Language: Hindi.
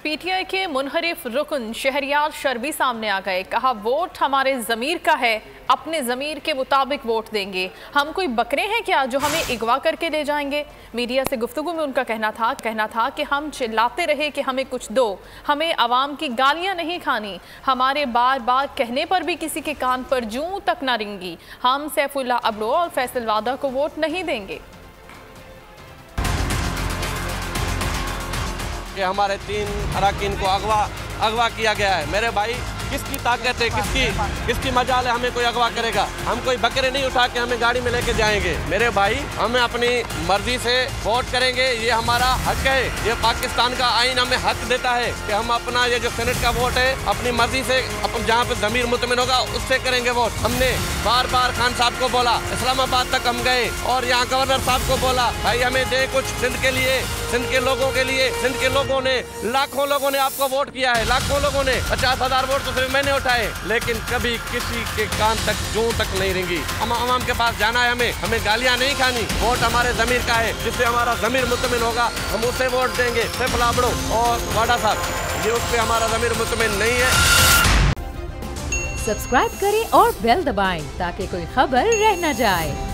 पीटीआई के मुनहरिफ रुकन शहरियार शर्बी सामने आ गए। कहा वोट हमारे ज़मीर का है, अपने ज़मीर के मुताबिक वोट देंगे। हम कोई बकरे हैं क्या जो हमें अगवा करके ले जाएंगे। मीडिया से गुफ्तगू में उनका कहना था कि हम चिल्लाते रहे कि हमें कुछ दो, हमें आवाम की गालियां नहीं खानी। हमारे बार बार कहने पर भी किसी के कान पर जूं तक ना रिंगी। हम सैफुल्लाह अब्रो और फैसल वादा को वोट नहीं देंगे। कि हमारे 3 अरकान को अगवा किया गया है। मेरे भाई, किसकी ताकत है, किसकी मजाल है हमें कोई अगवा करेगा। हम कोई बकरे नहीं उठा के हमें गाड़ी में लेके जाएंगे। मेरे भाई, हमें अपनी मर्जी से वोट करेंगे, ये हमारा हक है। ये पाकिस्तान का आईन हमें हक देता है कि हम अपना ये जो सेनेट का वोट है अपनी मर्जी से, अपन जहाँ पे ज़मीर मुतमिन होगा उससे करेंगे वोट। हमने बार बार खान साहब को बोला, इस्लामाबाद तक हम गए और यहाँ गवर्नर साहब को बोला, भाई हमें दे कुछ सिंध के लिए, सिंध के लोगों के लिए। सिंध के लोगों ने, लाखों लोगों ने आपको वोट किया है, लाखों लोगों ने, 50,000 वोट तो सिर्फ मैंने उठाए, लेकिन कभी किसी के कान तक जूं तक नहीं रिंगी। हम आवाम के पास जाना है, हमें गालियां नहीं खानी। वोट हमारे ज़मीर का है, जिससे हमारा ज़मीर मुतमिन होगा हम उसे वोट देंगे। सैफुल्लाह अब्रो और वाडा साहब, ये उस पर हमारा ज़मीर मुतमिन नहीं है। सब्सक्राइब करें और बेल दबाएं ताकि कोई खबर रह न जाए।